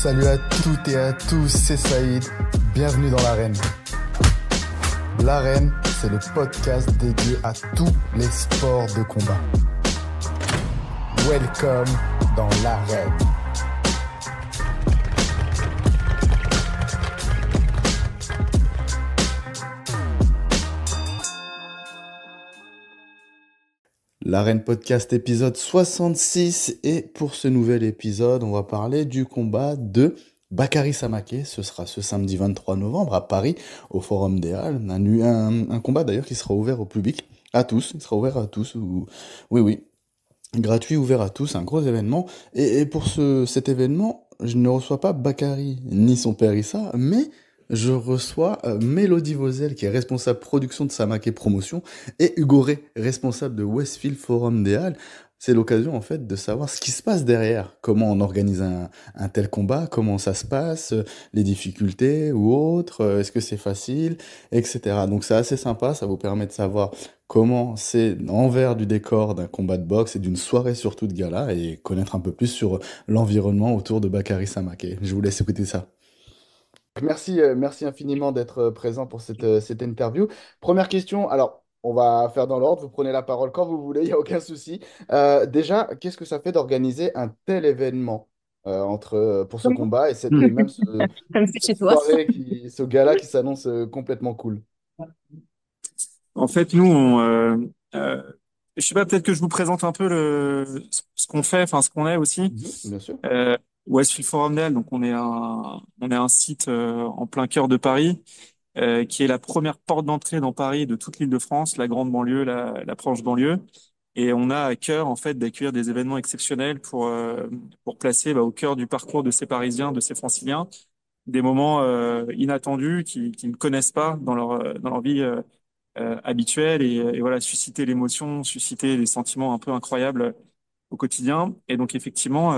Salut à toutes et à tous, c'est Saïd. Bienvenue dans l'Arène. L'Arène, c'est le podcast dédié à tous les sports de combat. Welcome dans l'Arène. L'Arène Podcast épisode 66 et pour ce nouvel épisode, on va parler du combat de Bakary Samaké. Ce sera ce samedi 23 novembre à Paris au Forum des Halles. Un combat d'ailleurs qui sera ouvert au public, à tous. Il sera ouvert à tous. Oui, gratuit, ouvert à tous, un gros événement. Et pour cet événement, je ne reçois pas Bakary ni son père Issa, mais je reçois Mélodie Vauzel, qui est responsable production de Samaké Promotion, et Hugo Rey, responsable de Westfield Forum des Halles. C'est l'occasion en fait de savoir ce qui se passe derrière, comment on organise un tel combat, comment ça se passe, les difficultés ou autres, est-ce que c'est facile, etc. Donc c'est assez sympa, ça vous permet de savoir comment c'est l'envers du décor d'un combat de boxe et d'une soirée surtout de gala et connaître un peu plus sur l'environnement autour de Bakary Samaké. Je vous laisse écouter ça. Merci infiniment d'être présent pour cette interview. Première question, alors on va faire dans l'ordre, vous prenez la parole quand vous voulez, il n'y a aucun souci. Déjà, qu'est-ce que ça fait d'organiser un tel événement pour ce combat et même Comme c'est chez cette toi. soirée, ce gala qui s'annonce complètement cool? En fait, nous, je sais pas, peut-être que je vous présente un peu ce qu'on fait, enfin ce qu'on est aussi. Mhm, bien sûr. Euh, Westfield Forum Day, donc on est un site en plein cœur de Paris, qui est la première porte d'entrée dans Paris de toute l'Île-de-France, la grande banlieue, la proche banlieue. Et on a à cœur en fait d'accueillir des événements exceptionnels pour placer au cœur du parcours de ces Parisiens, de ces Franciliens, des moments inattendus qui ne connaissent pas dans leur vie habituelle et voilà, susciter l'émotion, susciter des sentiments un peu incroyables au quotidien. Et donc effectivement,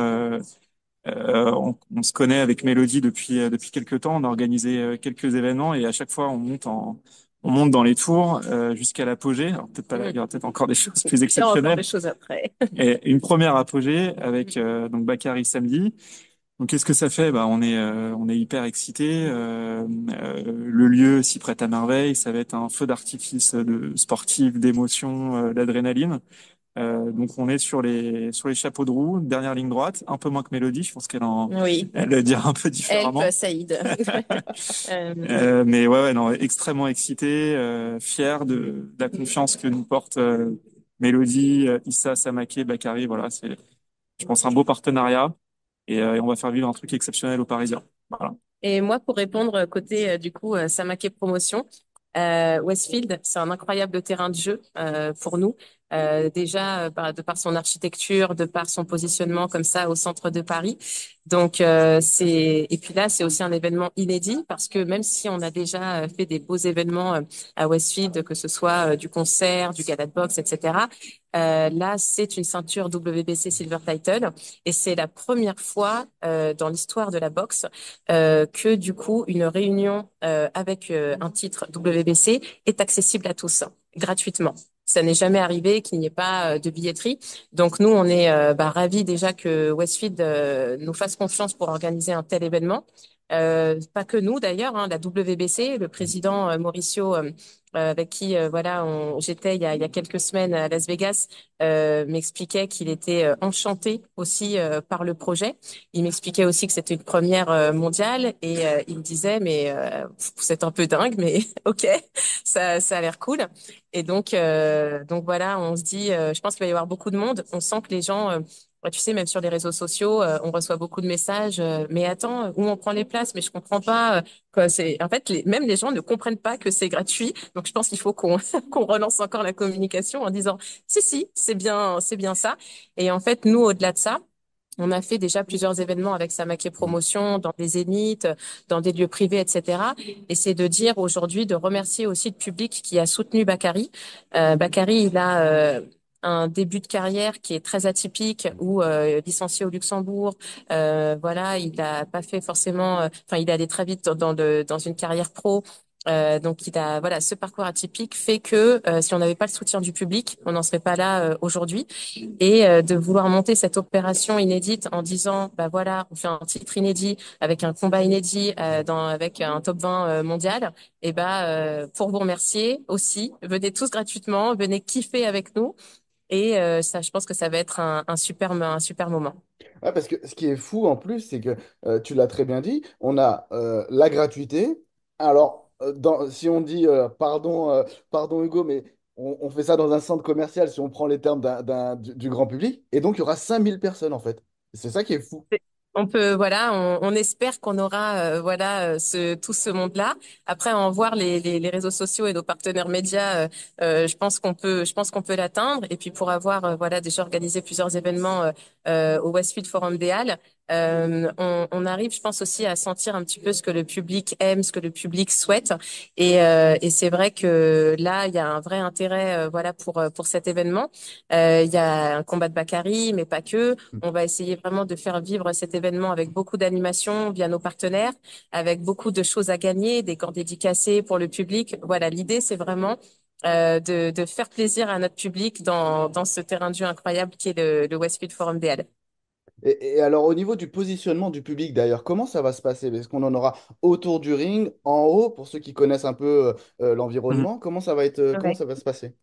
on se connaît avec Mélodie depuis quelques temps. On a organisé quelques événements et à chaque fois on monte dans les tours jusqu'à l'apogée. Alors peut-être pas, il y aura peut-être encore des choses plus Il y aura encore exceptionnelles. des choses après. Et une première apogée avec donc Bakary samedi. Donc qu'est-ce que ça fait? On est hyper excités. Le lieu s'y prête à merveille. Ça va être un feu d'artifice de sportif, d'émotion, d'adrénaline. Donc on est sur les chapeaux de roue, dernière ligne droite, un peu moins que Mélodie. Je pense Oui, elle le dira un peu elle peut, différemment. Saïd. Euh, Mais ouais, non, extrêmement excité, fier de la confiance que nous porte Mélodie, Issa, Samaké, Bakary. Voilà, c'est, je pense, un beau partenariat et on va faire vivre un truc exceptionnel aux Parisiens. Voilà. Et moi, pour répondre côté du coup Samaké Promotion, Westfield, c'est un incroyable terrain de jeu pour nous. Déjà de par son architecture, de par son positionnement comme ça au centre de Paris. Donc et puis là c'est aussi un événement inédit parce que même si on a déjà fait des beaux événements à Westfield, que ce soit du concert, du gala de boxe, etc. Là c'est une ceinture WBC Silver Title et c'est la première fois dans l'histoire de la boxe que du coup une réunion avec un titre WBC est accessible à tous gratuitement. Ça n'est jamais arrivé qu'il n'y ait pas de billetterie. Donc nous, on est ravis déjà que Westfield nous fasse confiance pour organiser un tel événement. Pas que nous d'ailleurs, hein, la WBC, le président Mauricio, avec qui j'étais il y a quelques semaines à Las Vegas, m'expliquait qu'il était enchanté aussi par le projet. Il m'expliquait aussi que c'était une première mondiale et il me disait mais vous êtes un peu dingue, mais ok, ça a l'air cool. Et donc voilà, on se dit, je pense qu'il va y avoir beaucoup de monde. On sent que les gens, tu sais, même sur les réseaux sociaux, on reçoit beaucoup de messages. Mais attends, où on prend les places? Mais je comprends pas. Quoi, en fait, même les gens ne comprennent pas que c'est gratuit. Donc je pense qu'il faut qu'on qu'on relance encore la communication en disant, si, c'est bien ça. Et en fait, nous, au-delà de ça. On a fait déjà plusieurs événements avec Samaké Promotion, dans des zéniths, dans des lieux privés, etc. Et c'est de dire aujourd'hui, de remercier aussi le public qui a soutenu Bakary. Bakary, il a un début de carrière qui est très atypique, où licencié au Luxembourg, voilà, il a pas fait forcément, enfin, il est allé très vite dans une carrière pro. Donc, voilà, ce parcours atypique fait que si on n'avait pas le soutien du public, on n'en serait pas là aujourd'hui. Et de vouloir monter cette opération inédite en disant, bah voilà, on fait un titre inédit avec un combat inédit avec un top 20 mondial. Et pour vous remercier aussi, venez tous gratuitement, venez kiffer avec nous. Et ça, je pense que ça va être un super moment. Ouais, parce que ce qui est fou en plus, c'est que tu l'as très bien dit, on a la gratuité. Alors, si on dit, pardon Hugo, mais on fait ça dans un centre commercial si on prend les termes du grand public, et donc il y aura 5 000 personnes en fait. C'est ça qui est fou. On peut, voilà, on espère qu'on aura, tout ce monde-là. Après, en voir les réseaux sociaux et nos partenaires médias, je pense qu'on peut l'atteindre. Et puis pour avoir, voilà, déjà organisé plusieurs événements au Westfield Forum des Halles, on arrive, je pense aussi à sentir un petit peu ce que le public aime, ce que le public souhaite. Et c'est vrai que là, il y a un vrai intérêt, voilà, pour cet événement. Il y a un combat de Bakary, mais pas que. On va essayer vraiment de faire vivre cet événement avec beaucoup d'animation via nos partenaires, avec beaucoup de choses à gagner, des gants dédicacés pour le public. Voilà, l'idée, c'est vraiment de faire plaisir à notre public dans ce terrain de jeu incroyable qui est le Westfield Forum des Halles. Et alors, au niveau du positionnement du public d'ailleurs, comment ça va se passer? Est-ce qu'on en aura autour du ring, en haut, pour ceux qui connaissent un peu Mhm. l'environnement? Comment ça va se passer?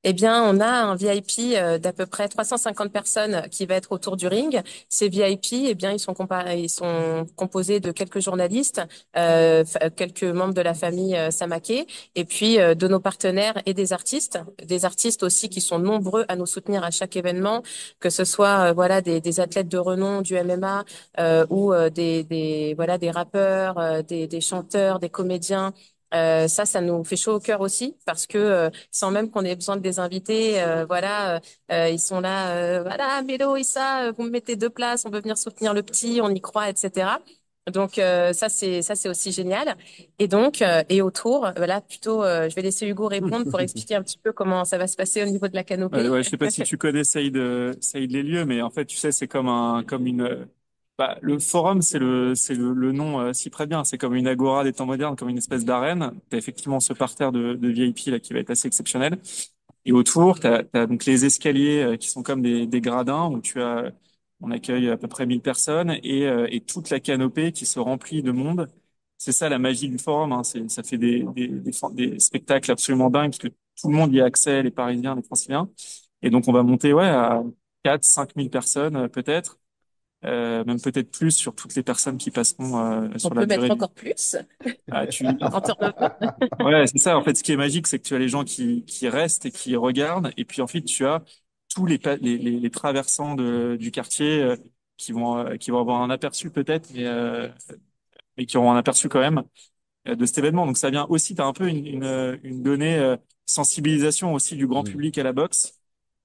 Eh bien, on a un VIP d'à peu près 350 personnes qui va être autour du ring. Ces VIP, eh bien, ils sont composés de quelques journalistes, quelques membres de la famille Samaké, et puis de nos partenaires et des artistes aussi qui sont nombreux à nous soutenir à chaque événement, que ce soit voilà des athlètes de renom du MMA ou voilà des rappeurs, des chanteurs, des comédiens. Ça nous fait chaud au cœur aussi parce que sans même qu'on ait besoin de les inviter, ils sont là, voilà, Mélo, Issa, vous me mettez 2 places, on veut venir soutenir le petit, on y croit, etc. Donc ça c'est aussi génial. Et donc et autour, voilà, plutôt, je vais laisser Hugo répondre pour expliquer un petit peu comment ça va se passer au niveau de la Ouais, canopée. ouais, je sais pas si tu connais Saïd Lélieux, mais en fait, tu sais, c'est comme une, le forum, le nom s'y prête bien. C'est comme une agora des temps modernes, comme une espèce d'arène. T'as effectivement ce parterre de VIP là qui va être assez exceptionnel. Et autour, t'as donc les escaliers qui sont comme des gradins où on accueille à peu près 1 000 personnes et toute la canopée qui se remplit de monde. C'est ça la magie du forum, hein. Ça fait des spectacles absolument dingues parce que tout le monde y a accès, les Parisiens, les Franciliens. Et donc on va monter ouais à 4 000 5 000 personnes peut-être, même peut-être plus sur toutes les personnes qui passeront On sur la peut mettre durée du. encore plus Ah, en turnover. Ouais, c'est ça. En fait, ce qui est magique, c'est que tu as les gens qui restent et qui regardent, et puis ensuite tu as tous les traversants du quartier qui vont avoir un aperçu peut-être, mais qui auront un aperçu quand même de cet événement. Donc ça vient aussi, tu as un peu une donnée sensibilisation aussi du grand Hmm. public à la boxe.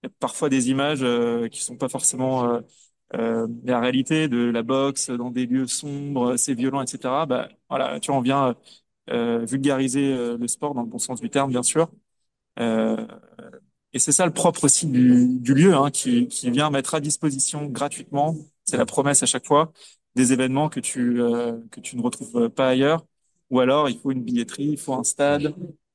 Il y a parfois des images qui sont pas forcément la réalité de la boxe dans des lieux sombres, c'est violent, etc. Bah voilà, tu vois, on vient vulgariser le sport dans le bon sens du terme, bien sûr. Euh, et c'est ça le propre aussi du lieu, hein, qui vient mettre à disposition gratuitement, c'est la promesse à chaque fois, des événements que tu ne retrouves pas ailleurs. Ou alors, il faut une billetterie, il faut un stade,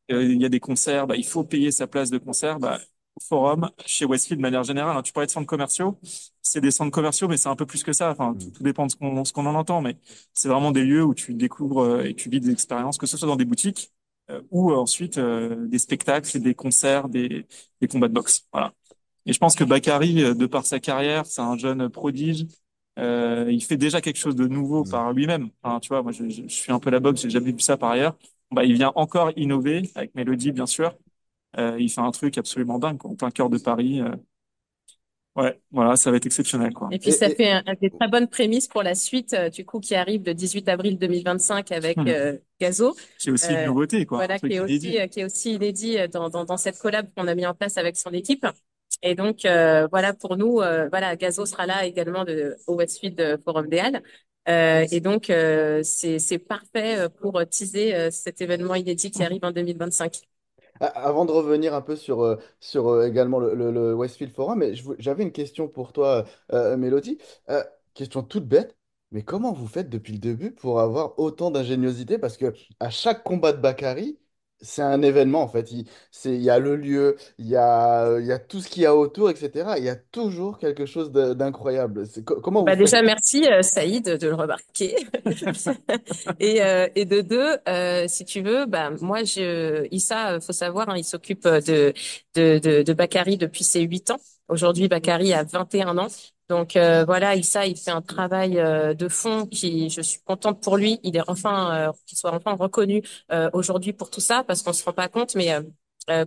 il y a des concerts, bah, il faut payer sa place de concert. Bah, au forum, chez Westfield, de manière générale, hein, tu parlais de centres commerciaux, c'est des centres commerciaux, mais c'est un peu plus que ça. Enfin, Hmm. tout dépend de ce qu'on en entend, mais c'est vraiment des lieux où tu découvres et tu vis des expériences, que ce soit dans des boutiques ou ensuite des spectacles, des concerts, des combats de boxe. Voilà. Et je pense que Bakary, de par sa carrière, c'est un jeune prodige. Il fait déjà quelque chose de nouveau Hmm. par lui-même. Enfin, tu vois, moi, je suis un peu la boxe, j'ai jamais vu ça par ailleurs. Bah, il vient encore innover avec Mélodie, bien sûr. Il fait un truc absolument dingue, quoi, en plein cœur de Paris. Ouais, voilà, ça va être exceptionnel, quoi. Et puis, Et, ça fait et- des très bonnes prémices pour la suite, du coup, qui arrive le 18 avril 2025 avec Gazo. C'est aussi une Euh, nouveauté, quoi, un voilà, truc inédit. qui est aussi inédit dans cette collab qu'on a mis en place avec son équipe. Et donc, voilà, pour nous, voilà, Gazo sera là également au Westfield Forum des Halles. Et donc, c'est parfait pour teaser cet événement inédit qui arrive en 2025. Avant de revenir un peu sur également le Westfield Forum, mais j'avais une question pour toi, Mélodie. Question toute bête. Mais comment vous faites depuis le début pour avoir autant d'ingéniosité? Parce que à chaque combat de Bakary, c'est un événement en fait. Il y a le lieu, il y a tout ce qu'il y a autour, etc. Il y a toujours quelque chose d'incroyable. Comment vous Bah faites? déjà, merci Saïd de le remarquer. Et de deux, si tu veux, bah moi, Issa, faut savoir, hein, il s'occupe de Bakary depuis ses 8 ans. Aujourd'hui, Bakary a 21 ans. Donc voilà, Issa, il fait un travail de fond qui, je suis contente pour lui. Il est enfin, qu'il soit enfin reconnu aujourd'hui pour tout ça, parce qu'on se rend pas compte, mais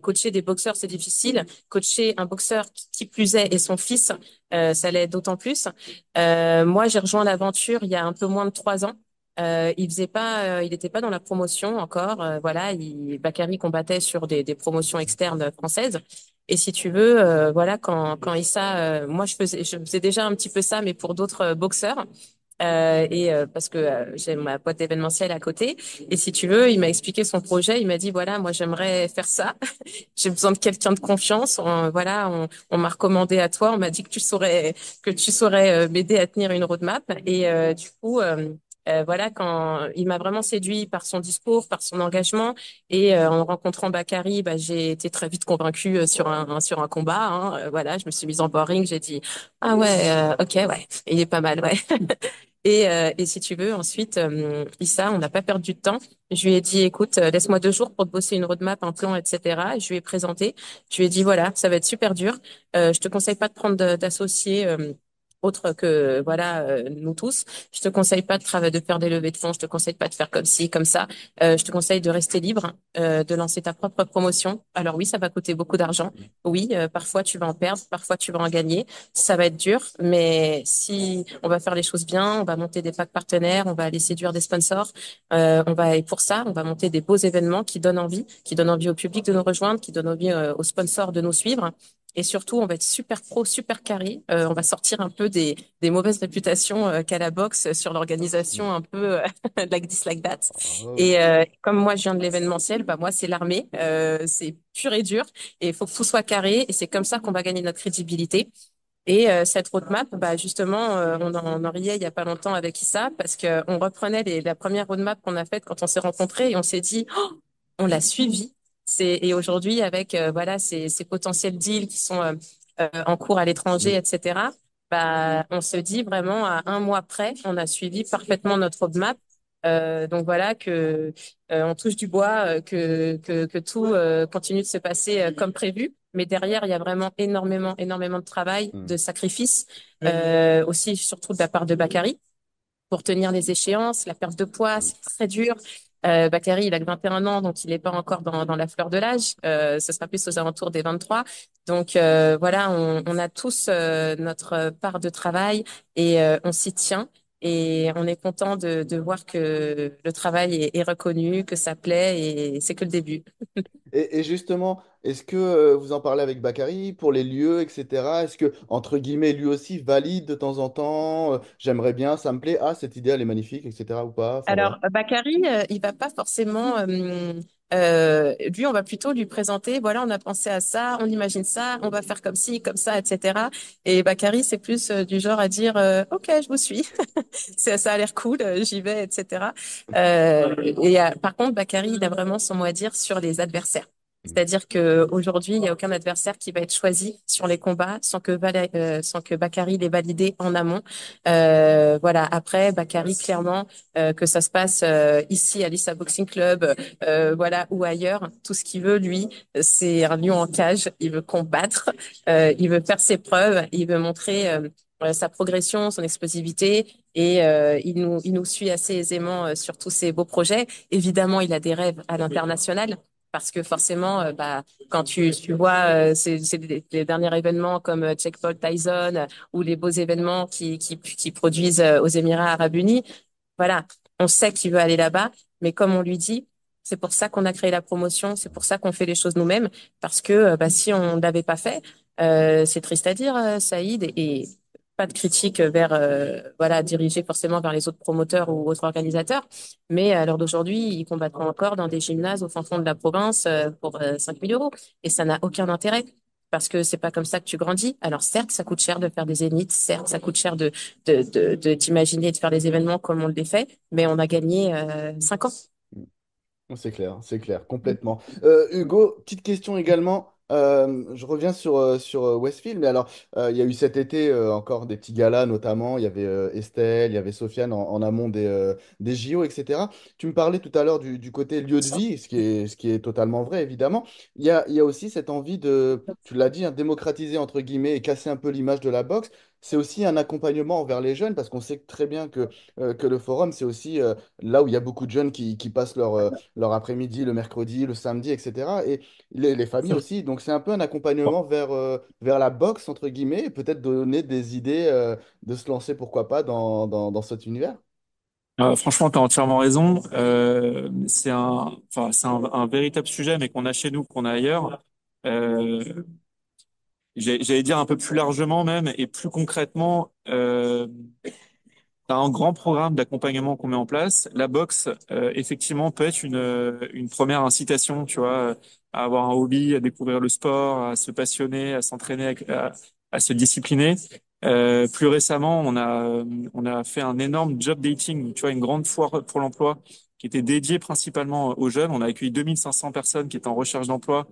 coacher des boxeurs, c'est difficile. Coacher un boxeur qui plus est et son fils, ça l'est d'autant plus. Moi, j'ai rejoint l'aventure il y a un peu moins de 3 ans. Il faisait pas, il n'était pas dans la promotion encore. Voilà, Bakary combattait sur des promotions externes françaises. Et si tu veux, voilà, quand Issa, moi je faisais déjà un petit peu ça, mais pour d'autres boxeurs. Parce que j'ai ma boîte d'événementiel à côté. Et si tu veux, il m'a expliqué son projet. Il m'a dit voilà, moi j'aimerais faire ça. J'ai besoin de quelqu'un de confiance. Voilà, on m'a recommandé à toi. On m'a dit que tu saurais m'aider à tenir une roadmap. Et du coup, voilà, quand il m'a vraiment séduit par son discours, par son engagement, et en rencontrant Bakary, bah, j'ai été très vite convaincue sur un combat. Hein. Voilà, je me suis mise en boring. J'ai dit ah ouais, ok, ouais, il est pas mal, ouais. Et si tu veux, ensuite, Issa, on n'a pas perdu de temps. Je lui ai dit, écoute, laisse-moi 2 jours pour te bosser une roadmap, un plan, etc. Je lui ai présenté. Je lui ai dit, voilà, ça va être super dur. Je te conseille pas de prendre d'associés autres que voilà nous tous. Je te conseille pas de faire des levées de fonds. Je te conseille pas de faire comme ci, comme ça. Je te conseille de rester libre, de lancer ta propre promotion. Alors oui, ça va coûter beaucoup d'argent. Oui, parfois tu vas en perdre, parfois tu vas en gagner. Ça va être dur, mais si on va faire les choses bien, on va monter des packs partenaires, on va aller séduire des sponsors, et pour ça, on va monter des beaux événements qui donnent envie au public de nous rejoindre, qui donnent envie aux sponsors de nous suivre. Et surtout, on va être super pro, super carré. On va sortir un peu des mauvaises réputations qu'a la boxe sur l'organisation un peu like this, like that. Oh. Et comme moi, je viens de l'événementiel, bah moi, c'est l'armée. C'est pur et dur. Et il faut que tout soit carré. Et c'est comme ça qu'on va gagner notre crédibilité. Et cette roadmap, bah justement, on en riait il y a pas longtemps avec Issa parce que on reprenait la première roadmap qu'on a faite quand on s'est rencontrés et on s'est dit, oh, on l'a suivi. Et aujourd'hui, avec voilà ces potentiels deals qui sont en cours à l'étranger, etc. Bah, on se dit vraiment à un mois près, on a suivi parfaitement notre roadmap. Donc voilà on touche du bois, que tout continue de se passer comme prévu. Mais derrière, il y a vraiment énormément de travail, Mm. de sacrifices, aussi surtout de la part de Bakary pour tenir les échéances. La perte de poids, c'est très dur. Bakary, il a que 21 ans, donc il n'est pas encore dans la fleur de l'âge. Ce sera plus aux alentours des 23. Donc voilà, on a tous notre part de travail et on s'y tient. Et on est content de voir que le travail est reconnu, que ça plaît et c'est que le début. Et justement, est-ce que vous en parlez avec Bakary pour les lieux, etc. Est-ce que, entre guillemets, lui aussi valide de temps en temps, j'aimerais bien, ça me plaît, ah, cette idée, elle est magnifique, etc. ou pas? Enfin voilà. Alors, Bakary, il va pas forcément. Lui, on va plutôt lui présenter. Voilà, on a pensé à ça, on imagine ça, on va faire comme ci, comme ça, etc. Et Bakary, c'est plus du genre à dire, OK, je vous suis. Ça a l'air cool, j'y vais, etc. Par contre, Bakary, il a vraiment son mot à dire sur les adversaires. C'est-à-dire que aujourd'hui, il n'y a aucun adversaire qui va être choisi sur les combats sans que Bakary l'ait validé en amont. Voilà. Après, Bakary, clairement, que ça se passe ici à l'Issa Boxing Club, voilà, ou ailleurs, tout ce qu'il veut, lui, c'est un lion en cage. Il veut combattre, il veut faire ses preuves, il veut montrer sa progression, son explosivité, et il nous suit assez aisément sur tous ses beaux projets. Évidemment, il a des rêves à l'international. Parce que forcément, bah, quand tu vois c'est les derniers événements comme Jake Paul Tyson ou les beaux événements qui produisent aux Émirats Arabes Unis, voilà, on sait qu'il veut aller là-bas, mais comme on lui dit, c'est pour ça qu'on a créé la promotion, c'est pour ça qu'on fait les choses nous-mêmes, parce que bah, si on ne l'avait pas fait, c'est triste à dire, Saïd, et pas de critique vers, voilà, dirigée forcément vers les autres promoteurs ou autres organisateurs, mais à l'heure d'aujourd'hui, ils combattront encore dans des gymnases au fin fond de la province pour 5 000 euros, et ça n'a aucun intérêt. parce que c'est pas comme ça que tu grandis. Alors certes, ça coûte cher de faire des zéniths, certes, ça coûte cher d'imaginer de faire les événements comme on le fait, mais on a gagné 5 ans. C'est clair, complètement. Hugo, petite question également. Je reviens sur Westfield, mais alors, il y a eu cet été encore des petits galas, notamment. Il y avait Estelle, il y avait Sofiane en amont des JO, etc. Tu me parlais tout à l'heure du côté lieu de vie, ce qui est totalement vrai, évidemment. Il y a aussi cette envie de, tu l'as dit, hein, démocratiser, entre guillemets, et casser un peu l'image de la boxe. C'est aussi un accompagnement envers les jeunes, parce qu'on sait très bien que le forum, c'est aussi là où il y a beaucoup de jeunes qui passent leur après-midi, le mercredi, le samedi, etc. Et les familles aussi. Donc c'est un peu un accompagnement vers la boxe, entre guillemets, et peut-être donner des idées de se lancer, pourquoi pas, dans cet univers. Franchement, tu as entièrement raison. C'est un véritable sujet, mais qu'on a chez nous, qu'on a ailleurs. Euh, j'allais dire un peu plus largement même, et plus concrètement, t'as un grand programme d'accompagnement qu'on met en place. La boxe, effectivement, peut être une première incitation, tu vois, à avoir un hobby, à découvrir le sport, à se passionner, à s'entraîner, à se discipliner. Plus récemment, on a fait un énorme job dating, tu vois, une grande foire pour l'emploi qui était dédiée principalement aux jeunes. On a accueilli 2500 personnes qui étaient en recherche d'emploi,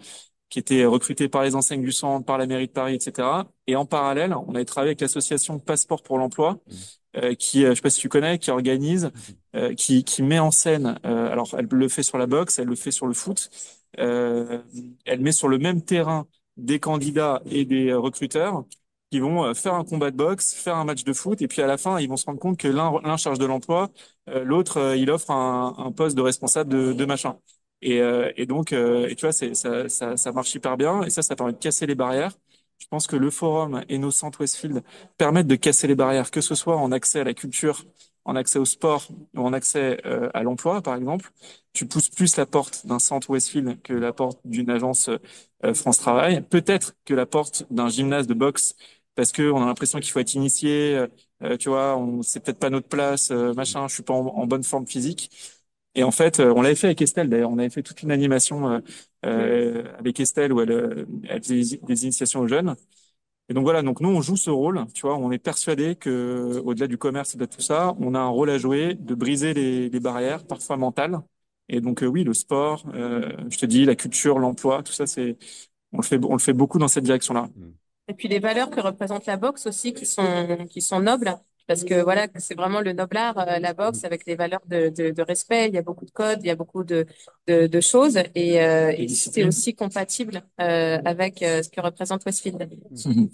qui étaient recrutées par les enseignes du centre, par la mairie de Paris, etc. Et en parallèle, on avait travaillé avec l'association Passeport pour l'emploi Mhm. qui, je sais pas si tu connais, qui organise, Mhm. qui met en scène. Alors, elle le fait sur la boxe, elle le fait sur le foot. Elle met sur le même terrain des candidats et des recruteurs qui vont faire un combat de boxe, faire un match de foot, et puis à la fin, ils vont se rendre compte que l'un charge de l'emploi, l'autre, il offre un poste de responsable de machin. Et donc, et tu vois, ça marche hyper bien, et ça permet de casser les barrières. Je pense que le forum et nos centres Westfield permettent de casser les barrières, que ce soit en accès à la culture, en accès au sport ou en accès à l'emploi, par exemple. Tu pousses plus la porte d'un centre Westfield que la porte d'une agence France Travail, peut-être que la porte d'un gymnase de boxe, parce que on a l'impression qu'il faut être initié, tu vois, c'est peut-être pas notre place, machin, je suis pas en bonne forme physique. Et en fait, on l'avait fait avec Estelle d'ailleurs. On avait fait toute une animation avec Estelle où elle faisait des initiations aux jeunes. Et donc voilà, donc nous on joue ce rôle, tu vois, on est persuadé que au-delà du commerce et de tout ça, on a un rôle à jouer de briser les barrières, parfois mentales. Et donc oui, le sport, je te dis, la culture, l'emploi, tout ça, on le fait beaucoup dans cette direction-là. Mhm. Et puis les valeurs que représente la boxe aussi, qui sont nobles, parce que voilà, c'est vraiment le noble art, la boxe, avec les valeurs de respect. Il y a beaucoup de codes, il y a beaucoup de choses, et c'est Discipline. aussi compatible avec ce que représente Westfield. Mhm.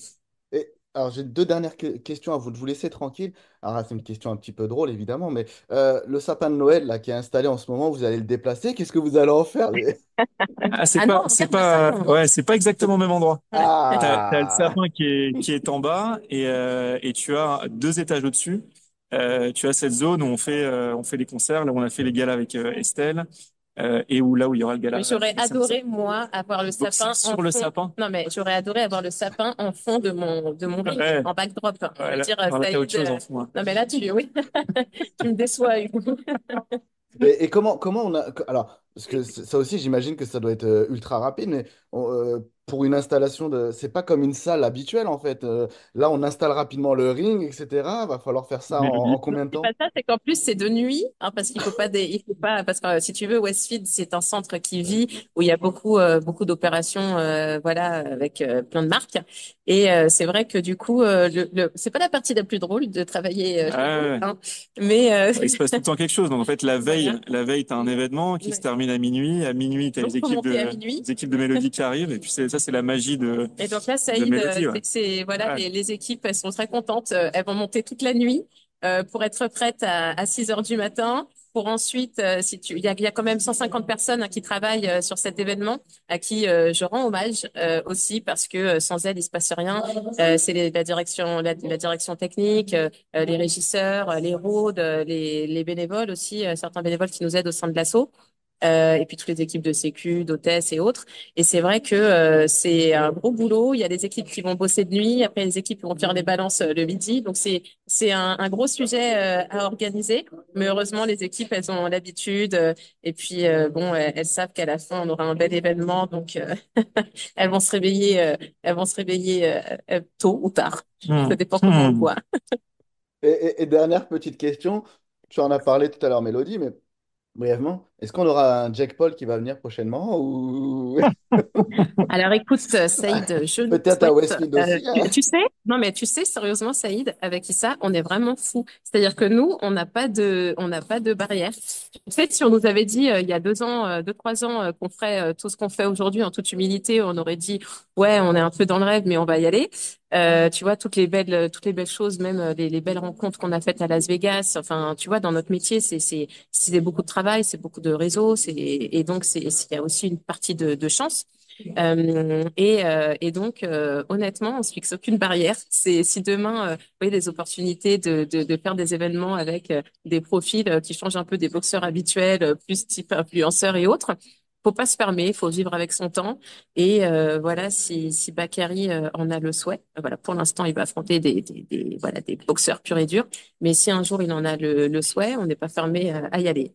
Et alors, j'ai deux dernières questions à vous, de vous laisser tranquille. Alors, là, c'est une question un petit peu drôle, évidemment, mais le sapin de Noël là, qui est installé en ce moment, vous allez le déplacer. Qu'est-ce que vous allez en faire, lui? Ah, c'est Ah non, pas, on c'est garde le pas, sapin. ouais, c'est pas exactement au même endroit. Ouais. T'as le Ah! sapin qui est en bas et tu as 2 étages au-dessus. Tu as cette zone où on fait les concerts, là où on a fait les galas avec Estelle et là où il y aura le gala. Mais j'aurais adoré, moi, avoir le Donc sapin en sur le fond. sapin, Non, mais j'aurais adoré avoir le sapin en fond de mon ring, ouais, en backdrop. Je ouais, veux là, dire, non, là, t'as autre Saïd. chose en fond, hein. Non, mais là, oui, tu me déçois, Hugo. Et comment on a. Alors, parce que ça aussi, j'imagine que ça doit être ultra rapide, mais pour une installation de. C'est pas comme une salle habituelle, en fait. Là, on installe rapidement le ring, etc. Va falloir faire ça en Mélodie. combien de C'est pas temps? ça, c'est qu'en plus c'est de nuit, hein, parce qu'il faut pas il faut pas, parce que si tu veux, Westfield c'est un centre qui vit où il y a beaucoup d'opérations, voilà, avec plein de marques. Et c'est vrai que du coup, c'est pas la partie la plus drôle de travailler Ouais, chez eux, ouais, ouais. hein, mais Il se passe tout le temps quelque chose. Donc en fait, la veille, voilà. la veille, t'as un événement qui se Ouais. termine à minuit. À minuit, t'as Donc faut monter à minuit. les équipes de Mélodie qui arrivent. Et puis ça, c'est la magie Et donc là, de Saïd, Mélodie, ouais. voilà, Ouais. les équipes, elles sont très contentes. Elles vont monter toute la nuit pour être prêtes à 6 heures du matin. Pour ensuite, il y a quand même 150 personnes, hein, qui travaillent sur cet événement, à qui je rends hommage aussi parce que sans elles, il se passe rien. C'est la direction technique, les régisseurs, les roads, les bénévoles aussi, certains bénévoles qui nous aident au sein de l'asso. et puis toutes les équipes de sécu, d'hôtesse et autres. Et c'est vrai que c'est un gros boulot. Il y a des équipes qui vont bosser de nuit, après les équipes qui vont faire les balances le midi. Donc c'est un gros sujet à organiser. Mais heureusement, les équipes, elles ont l'habitude. Et puis bon, elles savent qu'à la fin, on aura un bel événement. Donc elles vont se réveiller, tôt ou tard. Ça Hmm. dépend comment on le Hmm. voit. Et dernière petite question, tu en as parlé tout à l'heure, Mélodie, mais brièvement, est-ce qu'on aura un Jack Paul qui va venir prochainement ou Alors écoute, Saïd, je le peut-être à souhaite. Westfield aussi, hein? Tu sais, non mais tu sais, sérieusement, Saïd, avec Issa, on est vraiment fou. C'est-à-dire que nous, on n'a pas de barrière. Tu sais, si on nous avait dit il y a 2 ans, 2, 3 ans, qu'on ferait tout ce qu'on fait aujourd'hui en toute humilité, on aurait dit ouais, on est un peu dans le rêve, mais on va y aller. Tu vois, toutes les belles choses, même les belles rencontres qu'on a faites à Las Vegas. Enfin, tu vois, dans notre métier, c'est beaucoup de travail, c'est beaucoup de réseau, et donc il y a aussi une partie de chance. Et donc, honnêtement, on se fixe aucune barrière. C'est si demain, vous voyez des opportunités de faire des événements avec des profils qui changent un peu des boxeurs habituels, plus type influenceurs et autres. Faut pas se fermer, il faut vivre avec son temps. Et voilà, si Bakary en a le souhait, voilà, pour l'instant, il va affronter voilà, des boxeurs purs et durs. Mais si un jour il en a le souhait, on n'est pas fermé à y aller.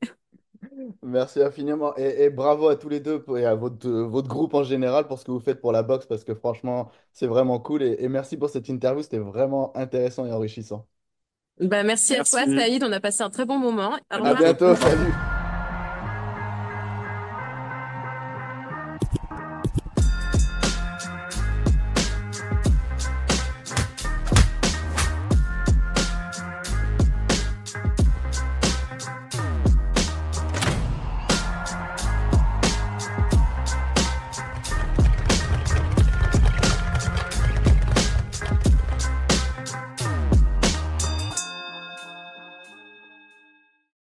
Merci infiniment et bravo à tous les deux et à votre groupe en général pour ce que vous faites pour la boxe parce que franchement, c'est vraiment cool et merci pour cette interview, c'était vraiment intéressant et enrichissant. Bah, merci à toi, Merci. Saïd. On a passé un très bon moment. Au À À revoir. bientôt. bientôt, salut!